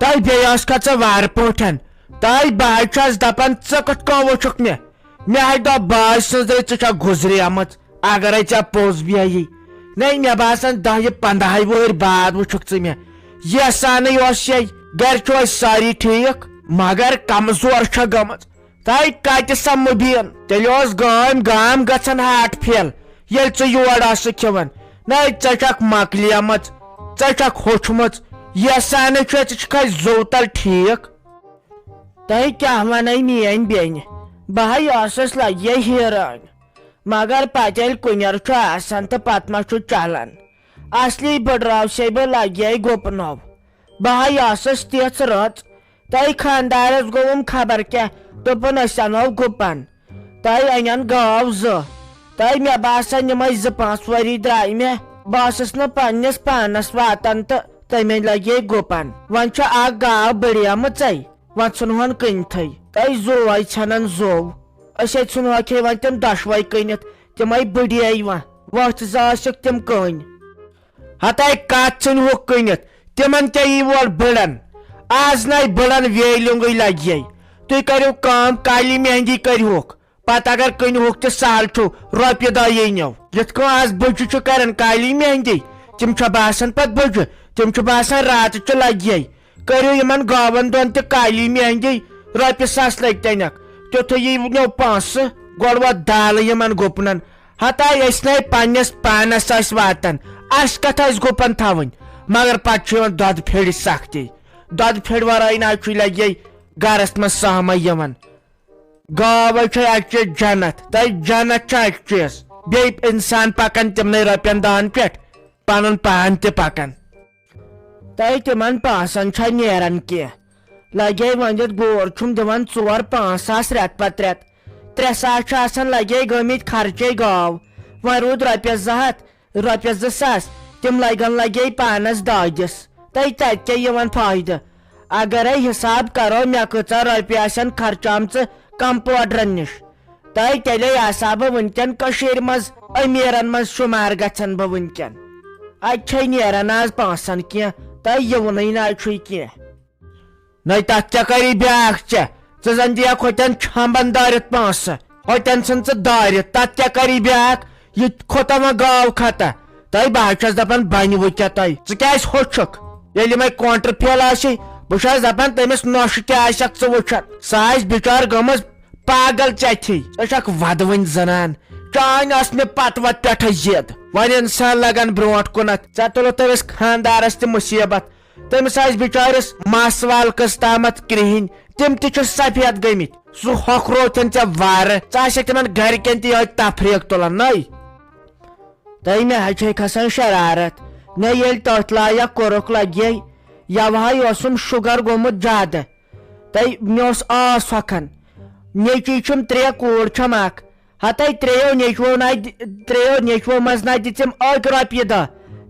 تہ بیس کھا ژٕ وارٕ پٲٹھۍ تہ بہٕ چھس دپان ژٕ کِتھ کٔنۍ وٕچھکھ مےٚ دوٚپ باے سٕنٛزٕے ژٕ چھکھ گُزریمٕژ اگرے ژےٚ پوٚز بیٚیہِ نَے مےٚ باسان 10-15 وٕہٕرۍ بعد وٕچھکھ ژٕ مےٚ یہِ سانٕے اوس یے گرِ چھُ أسۍ سٲری ٹھیٖک مگر کمزور چھےٚ گٔمٕژ تہ کتہِ سا مُبیٖن تیٚلہِ اوس گام گژھان ہاٹ پھیل ییٚلہِ ژٕ یور آسہٕ کھٮ۪وان نَے ژےٚ چھکھ مۄکلیمٕژ ژےٚ چھکھ ہوٚچھمٕژ یہِ سانٕے چھُ ژٕ چھکھ اَسہِ زوٚو تل ٹھیٖک تۄہہِ کیٛاہ ونے میٲنۍ بیٚنہِ بہٕ ٲسٕس لگے حیران مگر پتہٕ ییٚلہِ کُنٮ۪ر چھُ آسان تہٕ پتہٕ ما چھُ چلان اصلی بٕڈراو سے بہٕ لگے گُپنو بہٕ ٲسٕس تِژھ رٕژ تۄہہِ خانٛدارس گوٚوُم خبر کیٛاہ دوٚپُن أسۍ انو گُپن تۄہہِ انن گٲو 2 تۄہہِ مےٚ باسان یِمے 2-5 ؤری درٛاے مےٚ بہٕ ٲسٕس نہٕ پننس پانس واتان تہٕ تمے لگے گُپن وۄنۍ چھِ اکھ گاو بٔڑیمٕژے وۄنۍ ژھٕنہون کٕنتھٕے تۄہہِ زوے ژھنان زوٚو أسۍ ژھٕنہوکھ وۄنۍ تِم دۄشوے کٕنِتھ تِمے بٔڑیے وۄتھ 2 ٲسِکھ تِم کٕنۍ ہتاے کتھ ژھٕنہوکھ کٕنِتھ تِمن کیٛاہ یی وول بٕڑن آز نَے بٕڑن ویلِنگٕے لگے تُہۍ کٔرِو کٲم کالی مہندی کٔرۍہوکھ پتہٕ اگر کٕنۍہوکھ تہِ سہل چھُ رۄپیہِ 2 یٖنو یِتھ کٔنۍ آز بٕجہِ چھُ کران کالی مہندی تِم چھِ باسان پتہٕ بٕجہِ تِم چھِ باسان راتہٕ لگے کٔرِو یِمن گٲون 2 تہِ کالی مہندی رۄپیہِ 1,000 لٔگۍتنکھ تیُتھُے یِیِو پونٛسہٕ گۄڈٕ ووت دالہٕ یِمن گُپنن ہتاے أسۍ نَے پننس پانس ٲسۍ واتان اسہِ کتھ ٲسۍ گُپن تھاوٕنۍ مگر پتہٕ چھُ یِوان دۄدٕ پھیرِ سختی دۄدٕ پھیرِ ورٲے نہ چھُ لگے گرس منٛز سہمے یِوان گٲوے چھِ اَچہِ جنت تۄہہِ جنت چھُ اَکہِ چیٖز بیٚیہِ انسان پکان تِمنٕے رۄپین 2 پٮ۪ٹھ پنُن پان تہِ پکان تۄہہِ تِمن پونٛسن چھا نیران کینٛہہ لگے ؤنِتھ گور چھُم دِوان 4-5 ساس رٮ۪تہٕ پتہٕ رٮ۪تہٕ 3 ساس چھُ آسان لگے گٔمٕتۍ خرچے گٲو وۄنۍ روٗد رۄپیس 200 رۄپیس 2 ساس تِم لگے پانس دٲدِس تۄہہِ تتہِ کیٛاہ یِوان فٲیدٕ اگرے حساب کرو مےٚ کۭژاہ رۄپیہِ آسن خرچامژٕ کمپوڈرن نِش تۄہہِ تیٚلے آسہٕ بہٕ وُنکٮ۪ن کٔشیٖرِ منٛز أمیٖرن منٛز شُمار گژھان بہٕ وُنکٮ۪ن اتہِ چھے نیران آز پونٛسن کینٛہہ تۄہہِ یِونٕے نہ چھُے کینٛہہ نَے تتھ کیٛاہ کری بیٛاکھ ژٕ زن دِیکھ ہوٚتٮ۪ن چھامبن دٲرِتھ پونٛسہٕ ہوٚتٮ۪ن ژھٕن ژٕ دٲرِتھ تتھ کیٛاہ کری بیٛاکھ یہِ کھوٚتا وۄنۍ گٲو کھتا تۄہہِ بہٕ چھس دپان بنہِ وۄنۍ کیٛاہ تۄہہِ ژٕ کیٛازِ ہوٚچھکھ ییٚلہِ یِمے کونٹر پھیل آسی بہٕ چھس دپان تٔمِس نۄشہِ تہِ آسٮ۪کھ ژٕ وٕچھان سۄ آسہِ بِچٲر گٔمٕژ پاگل ژٮ۪تھی ژٕ چھکھ ودوٕنۍ زنان چٲنۍ ٲس مےٚ پتہٕ وتہٕ پٮ۪ٹھے ضد وۄنۍ انسان لگان برونٛٹھ کُنتھ ژےٚ تُلُتھ تٔمِس خانٛدارس تہِ مُصیبت تٔمِس آسہِ بِچٲرِس مس والکس تامتھ کرٛہِنۍ تِم تہِ چھِ سفید گٔمٕتۍ سُہ ہۄکھروتھن ژےٚ وارٕ ژٕ آسٮ۪کھ تِمن گرِکٮ۪ن تہِ یِہوے تفریٖق تُلان نٔے تۄہہِ مےٚ حظ چھے کھسان شرارت مےٚ ییٚلہِ تٔتھۍ لایق کوٚرُکھ لگے یوہے اوسُم شُگر گوٚمُت زیادٕ تۄہہِ مےٚ اوس ٲس ہۄکھان نیٚچی چھُم 3 کوٗر چھم اکھ ہتاے 3 نیچوو منٛز نہ دِژٕم أکۍ رۄپیہِ 10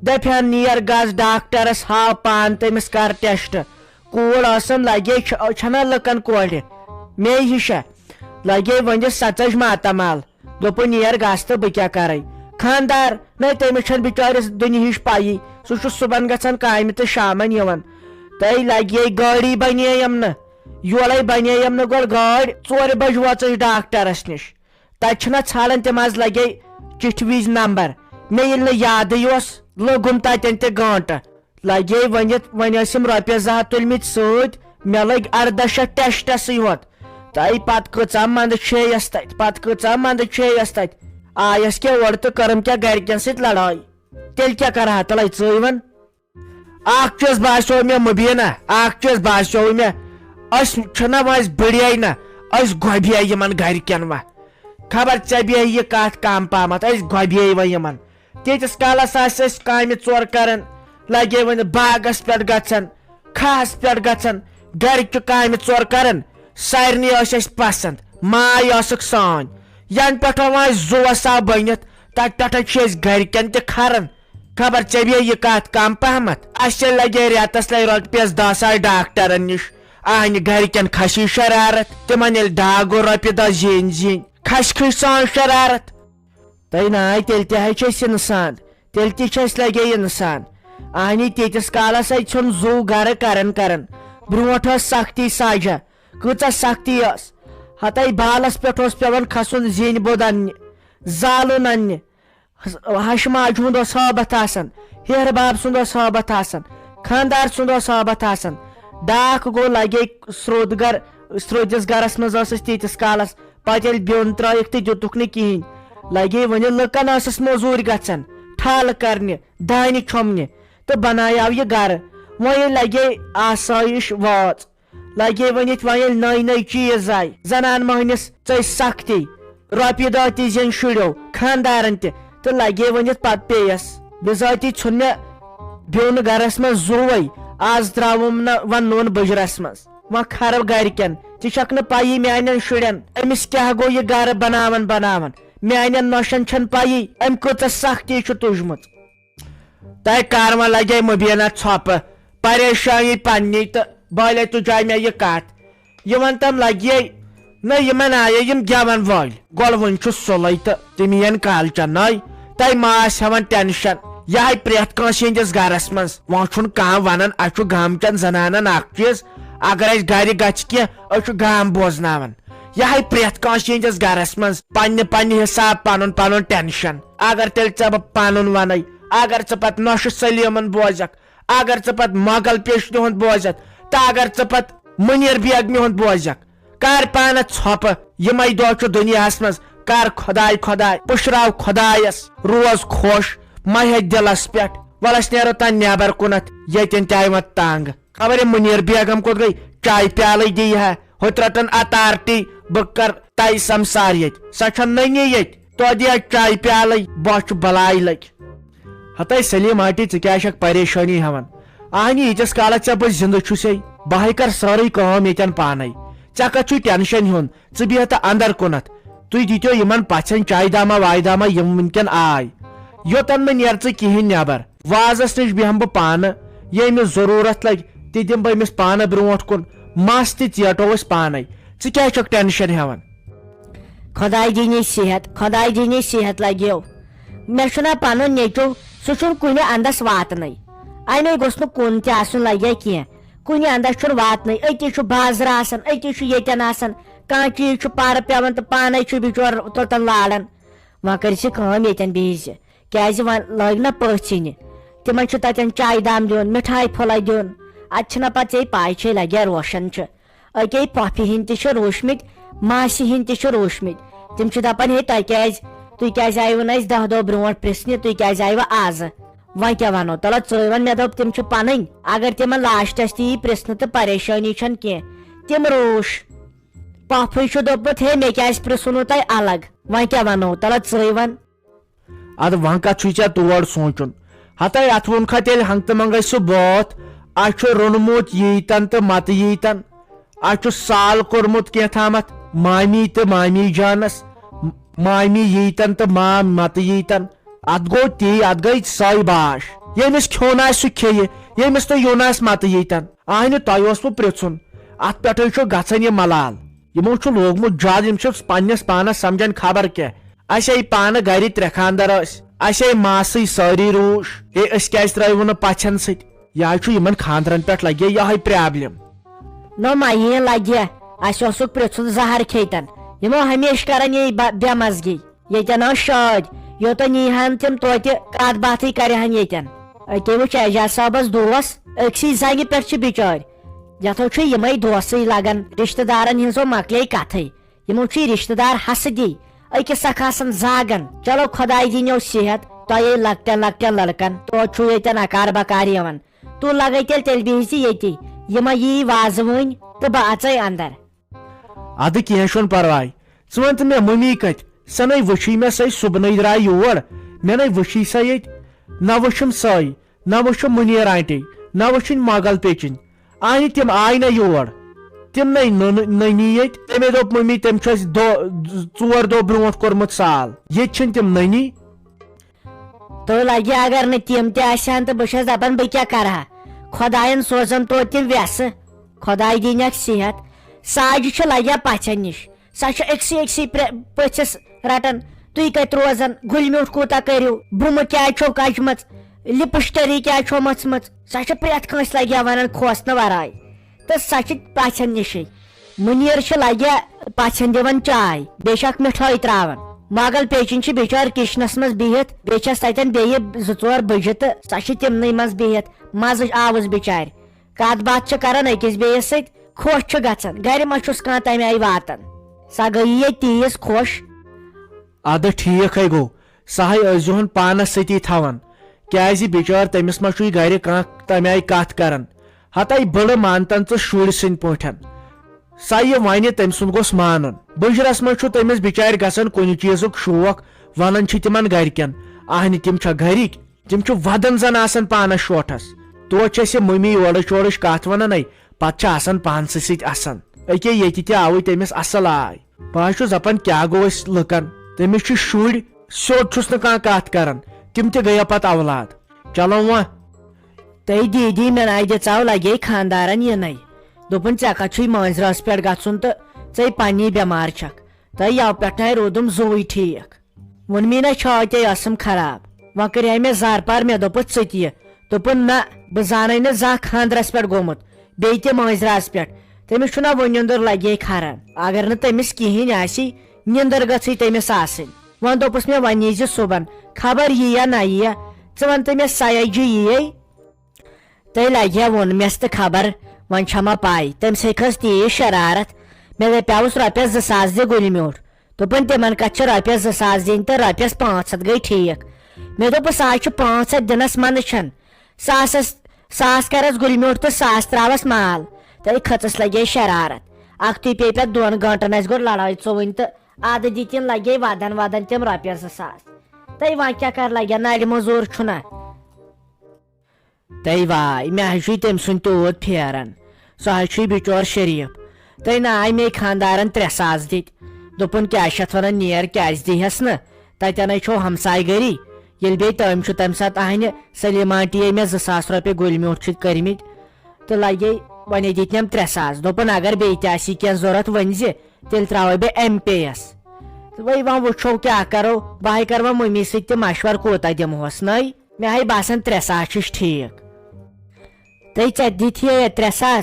دپہن نیر گژھ ڈاکٹرس ہاو پان تٔمِس کر ٹیسٹ کوٗر ٲسٕم لگے چھنا لُکن کورِ مے ہِشا لگے ؤنِتھ سژج ماتامال دوٚپُن نیر گژھ تہٕ بہٕ کیٛاہ کرے خانٛدار نَے تٔمِس چھنہٕ بِچٲرِس دُنہِچ پایی سُہ چھُ صُبحن گژھان کامہِ تہٕ شامن یِوان تۄہہِ لگے گٲڑی بنییَم نہٕ یورے بنییَم نہٕ گۄڈٕ گٲڑۍ 4 بجہِ وٲژٕس ڈاکٹرس نِش تتہِ چھُنہ ژھانڈان تِم حظ لگے چِٹھِ وِزِ نمبر مےٚ ییٚلہِ نہٕ یادٕے اوس لوٚگُم تتٮ۪ن تہِ گٲنٛٹہٕ لگے ؤنِتھ وۄنۍ ٲسِم رۄپیس 2 تُلمٕتۍ سۭتۍ مےٚ لٔگۍ 1800 ٹیسٹسٕے یوت تۄہہِ پتہٕ کۭژاہ منٛدٕ چھیٚیس تتہِ آیس کیٛاہ اورٕ تہٕ کٔرٕم کیٛاہ گرِکٮ۪ن سۭتۍ لڑٲے تیٚلہِ کیٛاہ کرٕہا تلے ژٕے وۄنۍ اکھ چیٖز باسیو مےٚ مُبیٖنہ اکھ چیٖز باسیو مےٚ أسۍ چھِنہ وۄنۍ أسۍ بٔڑے نہ أسۍ گۄبے یِمن گرِکٮ۪ن وۄنۍ خبر ژےٚ بیٚہہِ یہِ کتھ کم پہمتھ أسۍ گۄبے وۄنۍ یِمن تیٖتِس کالس آسہِ أسۍ کامہِ ژور کران لگے وۄنۍ باغس پٮ۪ٹھ گژھان کھہس پٮ۪ٹھ گژھان گرِچہِ کامہِ ژور کران سارنٕے ٲسۍ أسۍ پسنٛد ماے ٲسٕکھ سٲنۍ ینہٕ پٮ۪ٹھ وۄنۍ زُوس آو بٔنِتھ تتہِ پٮ۪ٹھے چھِ أسۍ گرِکٮ۪ن تہِ کھران خبر ژےٚ بیٚہہِ یہِ کتھ کم پہمتھ اسہِ لگے رٮ۪تس لگہِ رۄپیس 10 ساس ڈاکٹرن نِش آنہِ گرِکٮ۪ن کھسی شرارت تِمن ییٚلہِ ڈاگو رۄپیہِ 10 زیٖنۍ کھسہِ سان شرارت تۄہہِ ناے تیٚلہِ تہِ حظ چھِ أسۍ انسان تیٚلہِ تہِ چھِ أسۍ لگے انسان آنہِ تیٖتِس کالس ژھُن زُو گرٕ کران برونٹ سختی ساجا کۭژاہ سختی ٲس ہتاے بالس پٮ۪ٹھ اوس پیوان کھسُن زینہِ بود اننہِ زالُن اننہِ ہشہِ ماجہِ ہُنٛد اوس ہٲبتھ آسان ہیرٕ باب سُنٛد اوس ہٲبتھ آسان خانٛدار سُنٛد اوس ہٲبتھ آسان ڈاکھ گوٚو لگے سرٛوٚد گر سرٛوٚدِس گرس منٛز ٲسٕس تیٖتِس کالس پتہٕ ییٚلہِ بیوٚن ترٲیِکھ تہٕ دِتُکھ نہٕ کِہینۍ لگے وۄنۍ لُکن ٲسٕس موٚزوٗرۍ گژھان ٹھل کرنہِ دانہِ چھۄمبنہِ تہٕ بنایاو یہِ گرٕ وۄنۍ لگے آسٲیِش وٲژ لگے ؤنِتھ وۄنۍ ییٚلہِ نٔے نٔے چیٖز آیہِ زنان مٔہنِس ژٔج سختی رۄپیہِ دہ تہِ زینۍ شُرٮ۪و خانٛدارن تہِ تہٕ لگے ؤنِتھ پتہٕ پیٚیس بِذٲتی ژھُن مےٚ بیوٚن گرس منٛز زُوے آز تراوُم نہٕ وۄنۍ نوٚن بٕجرس منٛز وۄنۍ کھرٕ گرِکٮ۪ن ژےٚ چھکھ نہٕ پیی میانٮ۪ن شُرٮ۪ن أمِس کیاہ گوٚو یہِ گرٕ بناوان بناوان میانٮ۪ن نۄشن چھنہٕ پیی أمۍ کۭژاہ سختی چھُ تُجمٕژ تۄہہِ کر وۄنۍ لگے مُبیٖنہ ژھۄپہٕ پریشٲنی پننی تہٕ بالے تُجاے مےٚ یہِ کتھ یِمن تِم لگے نہ یِمن آیے یِم گٮ۪ون وٲلۍ گۄل وۄنۍ چھُ سُلے تہٕ تِم یِن کالچن نٔے تۄہہِ ما آسہِ ہٮ۪وان ٹینشن یِہے پرٛٮ۪تھ کٲنٛسہِ ہٕنٛدِس گرس منٛز وۄنۍ چھُنہٕ کانٛہہ ونان اسہِ چھُ گامچٮ۪ن زنانن اکھ چیٖز اگر اسہِ گرِ گژھِ کینٛہہ أسۍ چھُ گام بوزناوان یِہے پرٛٮ۪تھ کٲنٛسہِ ہٕنٛدِس گرس منٛز پننہِ پننہِ حساب پنُن پنُن ٹینشن اگر تیٚلہِ ژےٚ بہٕ پنُن ونَے اگر ژٕ پتہٕ نۄشہِ سلیٖمن بوزکھ اگر ژٕ پتہٕ مۄغل پیشنہِ ہُنٛد بوزکھ تہٕ اگر ژٕ پتہٕ مُنیٖر بیگمہِ ہُنٛد بوزکھ کر پانس ژھۄپہٕ یِمے دۄہ چھُ دُنیاہس منٛز کر خۄداے خۄداے پُشراو خۄدایس روز خۄش مہ ہیٚتھ دِلس پٮ۪ٹھ ول أسۍ نیرو تانۍ نٮ۪بر کُنتھ ییٚتٮ۪ن تہِ آیہِ وۄنۍ تنگ خبر یہِ مُنیٖر بیگم کوٚت گٔے چایہِ پیالے دی ہا ہُتہِ رٹن اتارٹی بہٕ کر تَے سمسار ییٚتہِ سۄ چھےٚ نٔنی ییٚتہِ تو دِیا چایہِ پیالے بۄچھِ بلاے لٔگۍ ہتاے سلیٖم آنٹی ژٕ کیٛازِ چھکھ پریشٲنی ہٮ۪وان اہنہِ ییٖتِس کالس ژےٚ بہٕ زِندٕ چھُسے بہے کر سٲرٕے کٲم ییٚتٮ۪ن پانے ژےٚ کتھ چھُے ٹینشن ہیوٚن ژٕ بیٚہہ تہٕ اندر کُنتھ تُہۍ دِتِو یِمن پژھٮ۪ن چایہِ داما وایہِ داما یِم وُنکٮ۪ن آے یوٚتن نہٕ نیرٕ ژٕ کِہینۍ نٮ۪بر وازس نِش بیٚہمہٕ بہٕ پانہٕ ییٚمِس ضروٗرت لگہِ تہِ دِمہٕ بہٕ أمِس پانہٕ برونٛٹھ کُن مس تہِ ژیٹو أسۍ پانے ژٕ کیٛازِ چھکھ ٹینشن ہٮ۪وان خۄداے دِنی صحت خۄداے دِنی صحت لگیو مےٚ چھُنا پنُن نیٚچوٗ سُہ چھُنہٕ کُنہِ انٛدس واتنٕے اَمے گوٚژھ نہٕ کُن تہِ آسُن لگے کینٛہہ کُنہِ انٛدس چھُنہٕ واتنٕے أتی چھُ بازرٕ آسان أتی چھُ ییٚتٮ۪ن آسان کانٛہہ چیٖز چھُ پرٕ پیوان تہٕ پانے چھُ بِچور توٚتن لاران وۄنۍ کٔرۍ زِ کٲم ییٚتٮ۪ن بِہِو زِ کیٛازِ وۄنۍ لٲگۍ نہ پٔژھۍ یِنہِ تِمن چھُ تتٮ۪ن چایہِ دام دیُن مِٹھایہِ پھوٚلے دیُن اتہِ چھِنہ پتہٕ ژےٚ پاے چھے لگیا روشن چھِ أکے پۄپھِ ہِنٛدۍ تہِ چھِ روٗشمٕتۍ ماسہِ ہِنٛدۍ تہِ چھِ روٗشمٕتۍ تِم چھِ دپان ہے تُہۍ کیٛازِ آیوٕ نہٕ اَسہِ 10 دۄہ برونٛٹھ پرژھنہِ تُہۍ کیٛازِ آیوٕ آزٕ وۄنۍ کیٛاہ ونو تلو ژٕے ون مےٚ دوٚپ تِم چھِ پنٕنۍ اگر تِمن لاسٹس تہِ یی پرژھنہٕ تہٕ پریشٲنی چھنہٕ کینٛہہ تِم روٗش پۄپھٕے چھُ دوٚپمُت ہے مےٚ کیٛازِ پرژھوٗنوٕ تۄہہِ الگ وۄنۍ کیٛاہ ونو تلو ژٕے ون ادٕ وۄنۍ کتھ چھُے ژےٚ تور سونٛچُن ہتاے اتھ ووٚنکھا تیٚلہِ ہنگتہٕ منٛگے سُہ بٲتھ اسہِ چھُ روٚنمُت ییٖتن تہٕ متہٕ ییٖتن اسہِ چھُ سال کوٚرمُت کینٛہہ مامی تہٕ مامی جانس مامی ییٖتن تہٕ مام متہٕ ییٖتن اتھ گوٚو تی اتھ گٔے سۄے باش ییٚمِس کھیوٚن آسہِ سُہ کھیٚیہِ ییٚمِس نہٕ یُن آسہِ متہٕ ییٖتن اہنہِ تۄہہِ اوسوٕ پرژھُن اتھ پٮ۪ٹھے چھُ گژھان یہِ ملال یِمو چھُ لوگمُت زیادٕ یِم چھِ پننس پانس سمجھان خبر کیٛاہ اسے پانہٕ گرِ 3 خانٛدر ٲسۍ اسے ماسٕے سٲری روٗش ہے أسۍ کیٛازِ ترٲیوٕ نہٕ پژھٮ۪ن سۭتۍ یہِ چھُ یِمن خانٛدرن پٮ۪ٹھ لگے یہے پرابلم نو مایہِ لگیا اسہِ اوسُکھ پرژھُن زہر کھیٚتن یِمو ہمیشہٕ کران یہِ بے مزگی ییٚتٮ۪ن ٲس شٲدۍ یوٚتن ییٖہن تِم توتہِ کتھ باتھٕے کرہن ییٚتٮ۪ن أکے وٕچھ اعجاز صٲبس دوس أکسٕے زنگہِ پٮ۪ٹھ چھِ بِچٲرۍ یتھو چھُ یِمے دوسٕے لگان رشتہٕ دارن ہٕنٛزو مکلے کتھٕے یِمو چھُ رشتہٕ دار ہسہٕ دی أکِس اکھ آسان زاگان چلو خۄداے دِنیو صحت تۄہے لۄکٹٮ۪ن لۄکٹٮ۪ن لڑکن توتہِ چھُ ییٚتٮ۪ن اکار بکار یِوان تُل لگے تیٚلہِ بِہِو زِ ییٚتی یِمے یی وازوٕنۍ تہٕ بہٕ اژے اندر ادٕ کینٛہہ چھُنہٕ پرواے ژٕ ون تہٕ مےٚ مٔمی کتہِ سۄ نَے وٕچھے مےٚ سۄے صُبنٕے درٛاے یور مےٚ نَے وٕچھے سۄ ییٚتہِ نہ وٕچھُم سۄے نہ وٕچھُم مُنیٖر آنٹی نہ وٕچھِنۍ مۄغل پیچِنۍ اہنہِ تِم آے نہٕ یور تِم نَے نٔنی ییٚتہِ تٔمے دوٚپ مٔمی تٔمۍ چھُ اَسہِ 4 دۄہ برونٛٹھ کوٚرمُت سال ییٚتہِ چھِنہٕ تِم نٔنی تہٕ لگہِ اگر نہٕ تِم تہِ آسہن تہٕ بہٕ چھس دپان بہٕ کیٛاہ کرٕہا خۄداین سوزن توتہِ تِم ویسہٕ خۄداے دِنٮ۪کھ صحت ساجہِ چھِ لگیا پژھٮ۪ن نِش سۄ چھِ أکسٕے پٔژھِس رٹان تُہۍ کتہِ روزان گُلۍ میوٗٹھ کوٗتاہ کٔرِو برٛونٛہہ کیٛازِ چھو کجمٕژ لِپسٹری کیٛازِ چھو مٔژھمٕژ سۄ چھِ پرٛٮ۪تھ کٲنٛسہِ لگیا ونان کھوژنہٕ ورٲے تو سہ پژھن نشی منیر لگیا پژھن دِوان چائے بیٚیہِ مٹھٲے تراوان مغل پیچن بچار کچنس مز بہت بیس تتن بیٚیہِ 2-4 بجہ تو سہ تمنٕے مز بہت مزٕ آوُس بچار کتھ باتھ کران أکِس بیٚیِس سۭتۍ خوش گژھان گرِ ما چھُس کانٛہہ تمہِ آیہِ واتان سۄ گٔیی ییٚتہِ تیٖژ خوش اد ٹھیک گو سہی ٲسۍزِہون پانس سۭتی تھاوان کیازِ بچار تٔمِس ما چھُے گرِ کانٛہہ تمہِ آیہِ کتھ کران ہتاے بٔڑٕ مانتن ژٕ شُرۍ سٕنٛدۍ پٲٹھۍ سا یہِ ونہِ تٔمۍ سُنٛد گوٚژھ مانُن بٕجرس منٛز چھُ تٔمِس بچارِ گژھان کُنہِ چیٖزُک شوق ونان چھِ تِمن گرِکٮ۪ن اہنہِ تِم چھا گرِکۍ تِم چھِ ودان زن آسان پانس شوٹھس توتہِ چھِ اَسہِ مٔمی یورٕچ کتھ ونان پتہٕ چھِ آسان پانسٕے سۭتۍ اسان أکے ییٚتہِ تہِ آوٕے تٔمِس اصل آے بہٕ چھُس دپان کیاہ گوٚو أسۍ لُکن تٔمِس چھِ شُرۍ سیوٚد چھُس نہٕ کانٛہہ کتھ کران تِم تہِ گٔیا پتہٕ اولاد چلو وۄنۍ تہٕ دیٖدی مےٚ ناے دِژاو لگے خاندارن یِنٕے دوٚپُن ژےٚ کتھ چھُے مٲنٛزرٲژ پٮ۪ٹھ گژھُن تہٕ ژٕے پننی بٮ۪مار چھکھ تہٕ یو پٮ۪ٹھے روٗدُم زوٗوٕے ٹھیٖک ووٚنمے نا چھٲتے ٲسٕم خراب وۄنۍ کریے مےٚ زارپار مےٚ دوٚپُس ژٕ تہِ یہِ دوٚپُن نہ بہٕ زانے نہٕ زانٛہہ خاندرس پٮ۪ٹھ گوٚمُت بیٚیہِ تہِ مٲنٛزرٲژ پٮ۪ٹھ تٔمِس چھُنہ وۄنۍ نِندٕر لگے کھران اگر نہٕ تٔمِس کِہینۍ آسہِ نِندٕر گژھِ تٔمِس آسٕنۍ وۄنۍ دوٚپُس مےٚ وۄنۍ ییٖزِ صبحن خبر یِیا نہ یِیا ژٕ وَن تٔمِس سیاجی یِیے تٔمۍ لگہِ ہا ووٚن مےٚ تہٕ خبر وۄنۍ چھےٚ ما پاے تٔمۍ سۭتۍ کھٔژ تیٖژ شرارت مےٚ دپیاوُس رۄپیس 2,000 دِ گُلہِ میوٗٹھ دوٚپُن تِمن کتھ چھِ رۄپیس 2,000 دِنۍ تہٕ رۄپیس 500 گٔے ٹھیٖک مےٚ دوٚپُس آز چھُ 500 دِنس منٛز چھنہٕ ساس کرس گُلہِ میوٗٹھ تہٕ 1,000 تراوس مال تہٕ کھٔژٕس لگے شرارت اکھتُے پیٚیہِ پتہٕ 2 گٲنٛٹن اسہِ گوٚو لڑٲے ژوٚوُنۍ تہٕ ادٕ دِتِن لگے ودن تِم رۄپیس 2,000 تہٕ وۄنۍ کیٛاہ کر لگن نرِ موٚزوٗر چھُنہ تہٕ واے مےٚ حظ چھُے تٔمۍ سُنٛد توٗت پھیران سُہ حظ چھُے بچور شریٖف تہٕ ناے مے خاندارن 3,000 دِتۍ دوٚپُن کیٛاہ چھِ اتھ ونان نیر کیٛازِ دِیہس نہٕ تتٮ۪نٕے چھو ہمساے گٔری ییٚلہِ بیٚیہِ تٔمۍ چھُ تمہِ ساتہٕ اہنہِ سلیٖم آنٹی مےٚ 2,000 رۄپیہِ گُلہِ میوٗٹھ چھِ کٔرمٕتۍ تہٕ لگے وۄنۍ دِتنٮ۪م 3,000 دوٚپُن اگر بیٚیہِ تہِ آسی کینٛہہ ضوٚرتھ ؤنۍزِ تیٚلہِ تراوے بہٕ M-Pay یس وۄنۍ وٕچھو کیٛاہ کرو بہٕ کرٕ وۄنۍ مٔمی سۭتۍ تہِ مشور کوٗتاہ دِمہوس نٔے مےٚ ہاے باسان 3,000 چھُس ٹھیٖک تہٕ ژےٚ دِتھی 3,000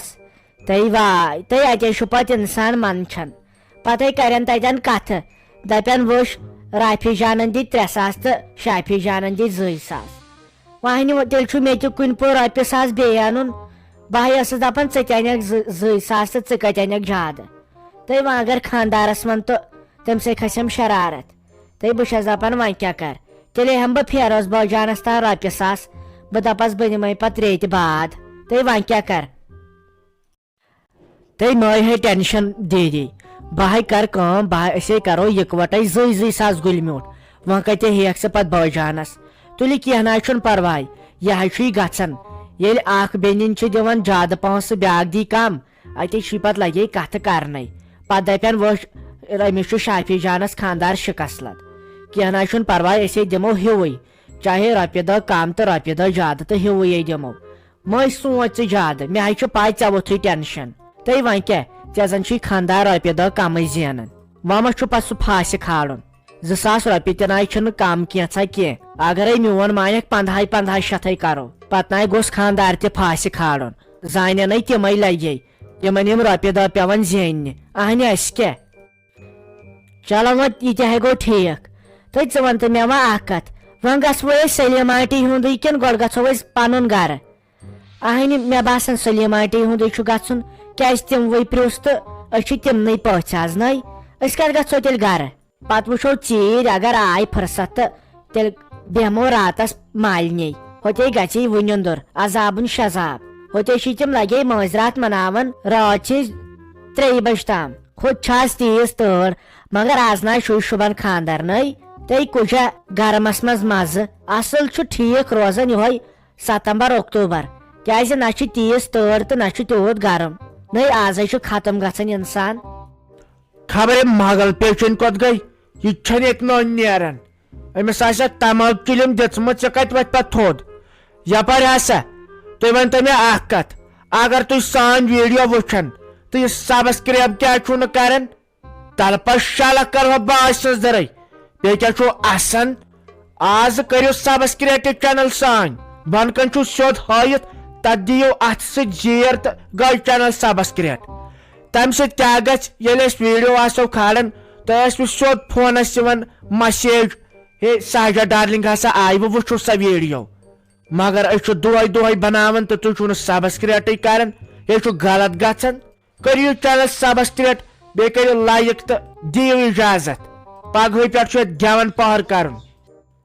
تہٕ واے تہٕ اتے چھُ پتہٕ انسان منٛدچھان پتہٕ کرن تتٮ۪ن کتھٕ دپن وٕچھ رافی جانن دِتۍ 3,000 تہٕ شافی جانن دِتۍ 2,000 وۄنۍ تیٚلہِ چھُ مےٚ تہِ کُنہِ پٲٹھۍ رۄپیہِ 1,000 بیٚیہِ انُن بہٕ ٲسٕس دپان ژٕ تہِ انکھ 2,000 تہٕ ژٕ کتہِ انکھ زیادٕ تہٕ وۄنۍ اگر خاندارس منٛز تہٕ تمہِ سۭتۍ کھسٮ۪م شرارت تہٕ بہٕ چھس دپان وۄنۍ کیٛاہ کر تیٚلے ہٮ۪مہٕ بہٕ فیروز بٲے جانس تام رۄپیہِ 1,000 بہٕ دپس بہٕ نِمے پتہٕ ریٚتۍ باد تہٕ وۄنۍ کیٛاہ کر تہٕ مٲے ہے ٹینشن دیٖدی بہٕ کر کٲم أسے کرو یِکوٹے 2,000 گُلہِ میوٗٹھ وۄنۍ کتہِ ہیٚکھ ژٕ پتہٕ بٲے جانس تُلہِ کینٛہہ نہ چھُنہٕ پرواے یہِ حظ چھُے گژھان ییٚلہِ اکھ بیٚنِنۍ چھِ دِوان زیادٕ پونٛسہٕ بیاکھ دی کم اتے چھُے پتہٕ لگے کتھٕ کرنے پتہٕ دپن وٕچھ أمِس چھُ شافی جانس خاندار شِکسلت کینٛہہ نہ چھُنہٕ پرواے أسے دِمو ہیوٗوٕے چاہے رۄپیہِ دہ کم تہٕ رۄپیہِ دہ زیادٕ تہٕ ہیوٗوٕے دِمو مٔے سونٛچ ژٕ زیادٕ مےٚ حظ چھُ پاے ژےٚ ووٚتھُے ٹینشن تہٕ وۄنۍ کیٛاہ ژےٚ زن چھُے خاندار رۄپیہِ دہ کمٕے زینان وۄنۍ ما چھُ پتہٕ سُہ پھاسہِ کھالُن 2,000 رۄپیہِ تہِ ناے چھُنہٕ کم کینٛژھا کینٛہہ اگرے میون مانکھ 15 شیٚتھے کرو پتہٕ ناے گوٚژھ خاندار تہِ پھاسہِ کھالُن زانن تِمے لگے تِمن یِم رۄپیہِ دہ پیوان زیننہِ اہنہِ اسہِ کیٛاہ چلو وۄنۍ یہِ تہِ ہے گوٚو ٹھیٖک تہٕ ژٕ ون تہٕ مےٚ وۄنۍ اکھ کتھ وۄنۍ گژھوے أسۍ سلیٖم آنٹی ہُنٛدُے کِنہٕ گۄڈٕ گژھو أسۍ پنُن گرٕ اہنہِ مےٚ باسان سلیٖم آنٹی ہُنٛدُے چھُ گژھُن کیٛازِ تِموٕے پرٛژھ تہٕ أسۍ چھِ تِمنٕے پٔژھۍ حظ نٔے أسۍ کتھ گژھو تیٚلہِ گرٕ پتہٕ وٕچھو ژیٖرۍ اگر آے فٕرست تہٕ تیٚلہِ بیٚہمو راتس مالنی ہوٚتے گژھِ وُ نِندُر عذابن شزاب ہوٚتے چھِ تِم لگے مٲنٛزراتھ مناوان رات چھِ 3 بجہِ تام خود چھِ آز تیٖژ تۭر مگر آز ناے شُرۍ شُبان خاندر نٔے تہٕ کُجا گرمس منٛز مزٕ اصل چھُ ٹھیٖک روزان یِہوے ستمبر اکتوبر کیٛازِ نہ چھِ تیٖژ تۭر تہٕ نہ چھُ تیوٗت گرم نٔے آزے چھُ ختم گژھان انسان خبر مغل پیچن کوٚت گٔے یہِ تہِ چھنہٕ ییٚتہِ نٔنۍ نیران أمِس آسہِ تماک کِلم دِژمٕژ ژےٚ کتہِ وتھِ پتہٕ تھوٚد یپٲرۍ ہسا تُہۍ ؤنتو مےٚ اکھ کتھ اگر تُہۍ سٲنۍ ویڈیو وٕچھن تہٕ یہِ سبسکرایب کیٛازِ چھُو نہٕ کران تلہٕ شلق کرہو بہٕ آسہِ سٕنٛز دٔرٕے بیٚیہِ کیٛاہ چھُو آسان آز کٔرِو سبسکرایب تہِ چنل سٲنۍ بۄنہٕ کن چھُ سیوٚد ہٲیِتھ تت دیو ات سیر تو گئی چینل سبسکرائب تمہ سۭتۍ کیٛاہ گژھِ ییٚلہِ أسۍ ویڈیو آسو کھالان تۄہہِ آسوٕ سیوٚد فونس یِوان مسیج ہے ساجا ڈارلنگ ہسا آیہِ وۄنۍ وٕچھو سا ویڈیو مگر أسۍ چھِ دۄہے دۄہے بناوان تہٕ تُہۍ چھِو نہٕ سبسکرایبٕے کران یہِ چھُ غلط گژھان کٔرِو چینل سبسکرایب بیٚیہِ کٔرِو لایک تہٕ دِیِو اجازت پگہٕے پٮ۪ٹھ چھُ اَتھ گٮ۪وَن پہر کرُن